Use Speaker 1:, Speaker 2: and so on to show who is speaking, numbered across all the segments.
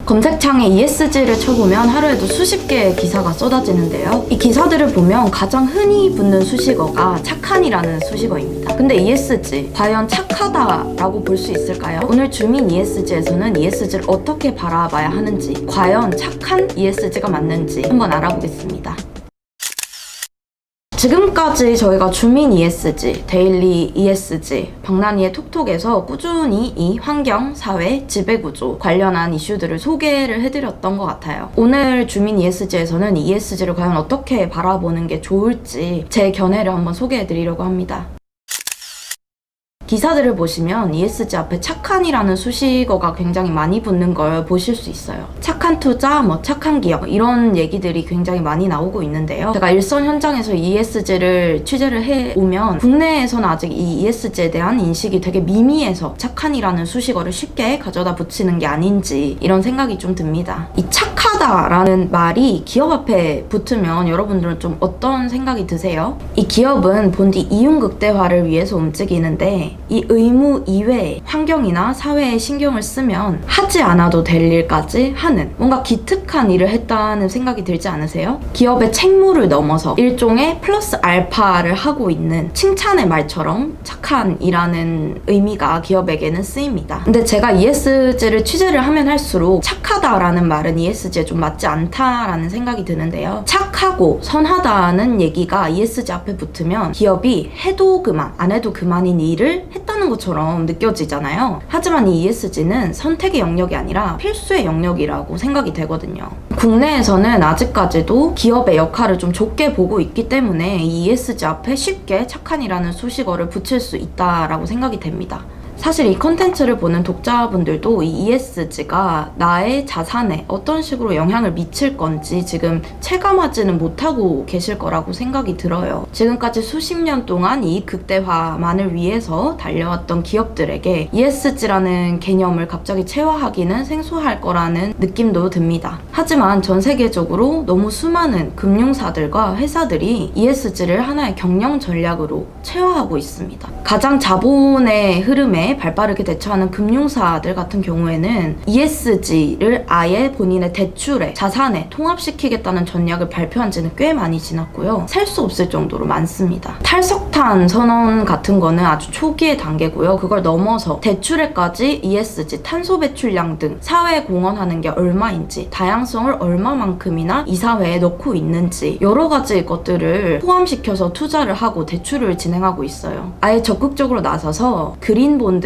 Speaker 1: 검색창에 ESG를 쳐보면 하루에도 수십 개의 기사가 쏟아지는데요. 이 기사들을 보면 가장 흔히 붙는 수식어가 착한이라는 수식어입니다. 근데 ESG, 과연 착하다라고 볼 수 있을까요? 오늘 주민 ESG에서는 ESG를 어떻게 바라봐야 하는지, 과연 착한 ESG가 맞는지 한번 알아보겠습니다. 지금까지 저희가 주민 ESG, 데일리 ESG, 박나니의 톡톡에서 꾸준히 이 환경, 사회, 지배구조 관련한 이슈들을 소개를 해드렸던 것 같아요. 오늘 주민 ESG에서는 ESG를 과연 어떻게 바라보는 게 좋을지 제 견해를 한번 소개해드리려고 합니다. 기사들을 보시면 ESG 앞에 착한이라는 수식어가 굉장히 많이 붙는 걸 보실 수 있어요. 착한 투자, 착한 기업 이런 얘기들이 굉장히 많이 나오고 있는데요. 제가 일선 현장에서 ESG를 취재를 해오면 국내에서는 아직 이 ESG에 대한 인식이 되게 미미해서 착한이라는 수식어를 쉽게 가져다 붙이는 게 아닌지 이런 생각이 좀 듭니다. 이 착하다라는 말이 기업 앞에 붙으면 여러분들은 좀 어떤 생각이 드세요? 이 기업은 본디 이윤 극대화를 위해서 움직이는데 이 의무 이외에 환경이나 사회에 신경을 쓰면 하지 않아도 될 일까지 하는 뭔가 기특한 일을 했다는 생각이 들지 않으세요? 기업의 책무를 넘어서 일종의 플러스 알파를 하고 있는 칭찬의 말처럼 착한이라는 의미가 기업에게는 쓰입니다. 근데 제가 ESG를 취재를 하면 할수록 착하다라는 말은 ESG에 좀 맞지 않다라는 생각이 드는데요. 착하고 선하다는 얘기가 ESG 앞에 붙으면 기업이 해도 그만, 안 해도 그만인 일을 했다는 것처럼 느껴지잖아요. 하지만 이 ESG는 선택의 영역이 아니라 필수의 영역이라고 생각이 되거든요. 국내에서는 아직까지도 기업의 역할을 좀 좁게 보고 있기 때문에 이 ESG 앞에 쉽게 착한이라는 수식어를 붙일 수 있다라고 생각이 됩니다. 사실 이 컨텐츠를 보는 독자분들도 이 ESG가 나의 자산에 어떤 식으로 영향을 미칠 건지 지금 체감하지는 못하고 계실 거라고 생각이 들어요. 지금까지 수십 년 동안 이익 극대화만을 위해서 달려왔던 기업들에게 ESG라는 개념을 갑자기 체화하기는 생소할 거라는 느낌도 듭니다. 하지만 전 세계적으로 너무 수많은 금융사들과 회사들이 ESG를 하나의 경영 전략으로 체화하고 있습니다. 가장 자본의 흐름에 발빠르게 대처하는 금융사들 같은 경우에는 ESG를 아예 본인의 대출에, 자산에 통합시키겠다는 전략을 발표한 지는 꽤 많이 지났고요. 셀 수 없을 정도로 많습니다. 탈석탄 선언 같은 거는 아주 초기의 단계고요. 그걸 넘어서 대출에까지 ESG, 탄소 배출량 등 사회에 공헌하는 게 얼마인지, 다양성을 얼마만큼이나 이 사회에 넣고 있는지 여러 가지 것들을 포함시켜서 투자를 하고 대출을 진행하고 있어요. 아예 적극적으로 나서서 그린본드를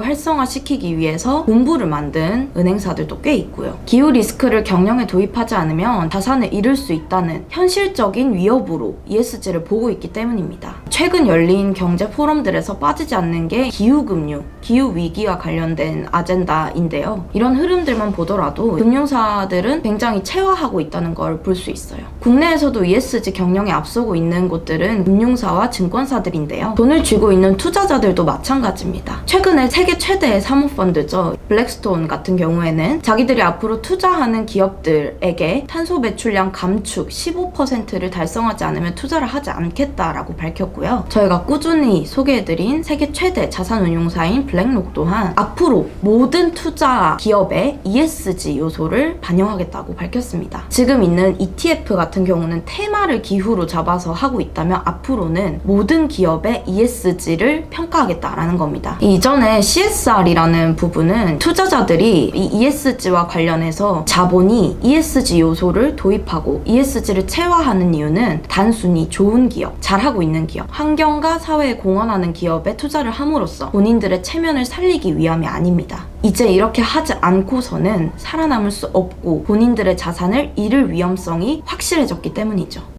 Speaker 1: 활성화시키기 위해서 본부를 만든 은행사들도 꽤 있고요. 기후 리스크를 경영에 도입하지 않으면 자산을 잃을 수 있다는 현실적인 위협으로 ESG를 보고 있기 때문입니다. 최근 열린 경제 포럼들에서 빠지지 않는 게 기후금융, 기후위기와 관련된 아젠다인데요. 이런 흐름들만 보더라도 금융사들은 굉장히 체화하고 있다는 걸 볼 수 있어요. 국내에서도 ESG 경영에 앞서고 있는 곳들은 금융사와 증권사들인데요. 돈을 쥐고 있는 투자자들도 마찬가지입니다. 최근에 세계 최대의 사모펀드죠. 블랙스톤 같은 경우에는 자기들이 앞으로 투자하는 기업들에게 탄소 배출량 감축 15%를 달성하지 않으면 투자를 하지 않겠다라고 밝혔고요. 저희가 꾸준히 소개해드린 세계 최대 자산운용사인 블랙록 또한 앞으로 모든 투자 기업의 ESG 요소를 반영하겠다고 밝혔습니다. 지금 있는 ETF 같은 경우는 테마를 기후로 잡아서 하고 있다면 앞으로는 모든 기업의 ESG를 평가하겠다라는 겁니다. 이전에 CSR이라는 부분은 투자자들이 이 ESG와 관련해서 자본이 ESG 요소를 도입하고 ESG를 체화하는 이유는 단순히 좋은 기업, 잘하고 있는 기업, 환경과 사회에 공헌하는 기업에 투자를 함으로써 본인들의 체면을 살리기 위함이 아닙니다. 이제 이렇게 하지 않고서는 살아남을 수 없고 본인들의 자산을 잃을 위험성이 확실해졌기 때문이죠.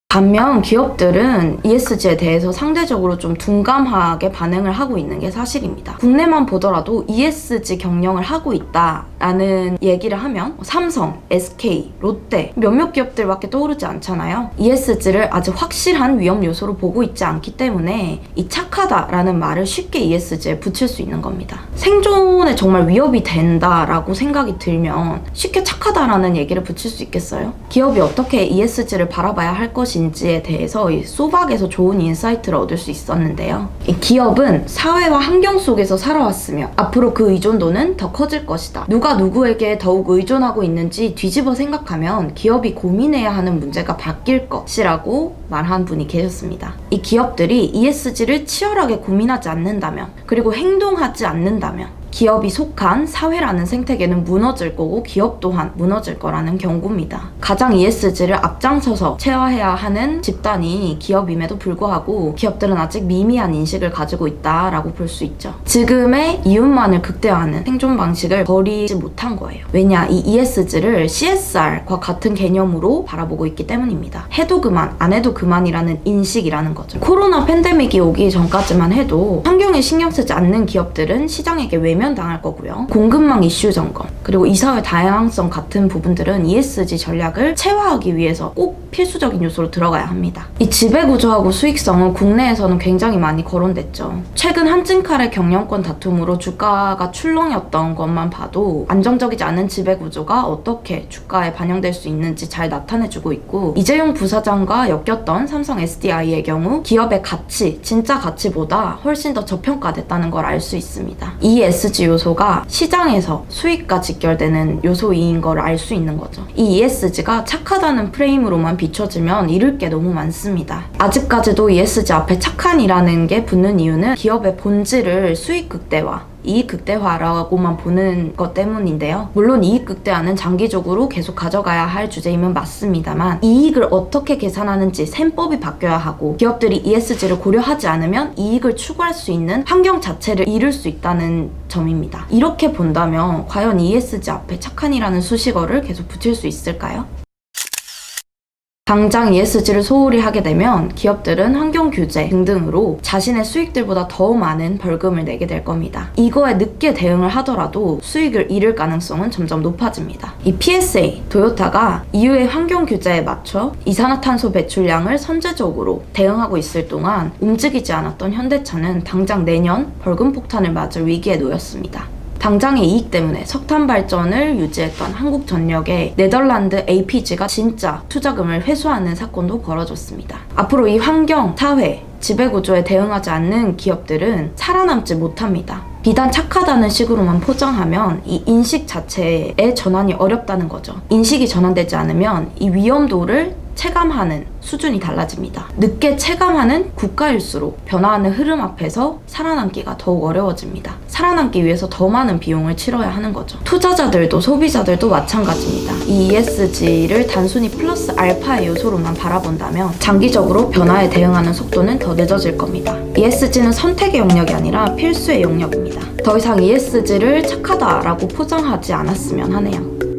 Speaker 1: 반면 기업들은 ESG에 대해서 상대적으로 좀 둔감하게 반응을 하고 있는 게 사실입니다. 국내만 보더라도 ESG 경영을 하고 있다라는 얘기를 하면 삼성, SK, 롯데 몇몇 기업들밖에 떠오르지 않잖아요. ESG를 아주 확실한 위험 요소로 보고 있지 않기 때문에 이 착하다라는 말을 쉽게 ESG에 붙일 수 있는 겁니다. 생존에 정말 위협이 된다라고 생각이 들면 쉽게 착하다라는 얘기를 붙일 수 있겠어요? 기업이 어떻게 ESG를 바라봐야 할 것인지 무엇인지에 대해서 이 소박에서 좋은 인사이트를 얻을 수 있었는데요. 이 기업은 사회와 환경 속에서 살아왔으며 앞으로 그 의존도는 더 커질 것이다. 누가 누구에게 더욱 의존하고 있는지 뒤집어 생각하면 기업이 고민해야 하는 문제가 바뀔 것이라고 말한 분이 계셨습니다. 이 기업들이 ESG를 치열하게 고민하지 않는다면, 그리고 행동하지 않는다면 기업이 속한 사회라는 생태계는 무너질 거고 기업 또한 무너질 거라는 경고입니다. 가장 ESG를 앞장서서 체화해야 하는 집단이 기업임에도 불구하고 기업들은 아직 미미한 인식을 가지고 있다라고 볼 수 있죠. 지금의 이윤만을 극대화하는 생존 방식을 버리지 못한 거예요. 왜냐, 이 ESG를 CSR과 같은 개념으로 바라보고 있기 때문입니다. 해도 그만, 안 해도 그만이라는 인식이라는 거죠. 코로나 팬데믹이 오기 전까지만 해도 환경에 신경 쓰지 않는 기업들은 시장에게 외면당할 거고요. 공급망 이슈 점검, 그리고 이사회 다양성 같은 부분들은 ESG 전략을 체화하기 위해서 꼭 필수적인 요소로 들어가야 합니다. 이 지배구조하고 수익성은 국내에서는 굉장히 많이 거론됐죠. 최근 한진칼의 경영권 다툼으로 주가가 출렁였던 것만 봐도 안정적이지 않은 지배구조가 어떻게 주가에 반영될 수 있는지 잘 나타내주고 있고, 이재용 부사장과 엮였던 삼성 SDI의 경우 기업의 가치, 진짜 가치보다 훨씬 더 저평가됐다는 걸 알 수 있습니다. 이 ESG 요소가 시장에서 수익과 직결되는 요소인 걸 알 수 있는 거죠. 이 ESG가 착하다는 프레임으로만 비춰지면 잃을 게 너무 많습니다. 아직까지도 ESG 앞에 착한이라는 게 붙는 이유는 기업의 본질을 수익 극대화, 이익 극대화라고만 보는 것 때문인데요. 물론 이익 극대화는 장기적으로 계속 가져가야 할 주제임은 맞습니다만, 이익을 어떻게 계산하는지 셈법이 바뀌어야 하고, 기업들이 ESG를 고려하지 않으면 이익을 추구할 수 있는 환경 자체를 잃을 수 있다는 점입니다. 이렇게 본다면 과연 ESG 앞에 착한이라는 수식어를 계속 붙일 수 있을까요? 당장 ESG를 소홀히 하게 되면 기업들은 환경 규제 등등으로 자신의 수익들보다 더 많은 벌금을 내게 될 겁니다. 이거에 늦게 대응을 하더라도 수익을 잃을 가능성은 점점 높아집니다. 이 PSA, 토요타가 EU의 환경 규제에 맞춰 이산화탄소 배출량을 선제적으로 대응하고 있을 동안 움직이지 않았던 현대차는 당장 내년 벌금 폭탄을 맞을 위기에 놓였습니다. 당장의 이익 때문에 석탄 발전을 유지했던 한국전력의 네덜란드 APG가 진짜 투자금을 회수하는 사건도 벌어졌습니다. 앞으로 이 환경, 사회, 지배구조에 대응하지 않는 기업들은 살아남지 못합니다. 비단 착하다는 식으로만 포장하면 이 인식 자체의 전환이 어렵다는 거죠. 인식이 전환되지 않으면 이 위험도를 체감하는 수준이 달라집니다. 늦게 체감하는 국가일수록 변화하는 흐름 앞에서 살아남기가 더욱 어려워집니다. 살아남기 위해서 더 많은 비용을 치러야 하는 거죠. 투자자들도 소비자들도 마찬가지입니다. 이 ESG를 단순히 플러스 알파의 요소로만 바라본다면 장기적으로 변화에 대응하는 속도는 더 늦어질 겁니다. ESG는 선택의 영역이 아니라 필수의 영역입니다. 더 이상 ESG를 착하다라고 포장하지 않았으면 하네요.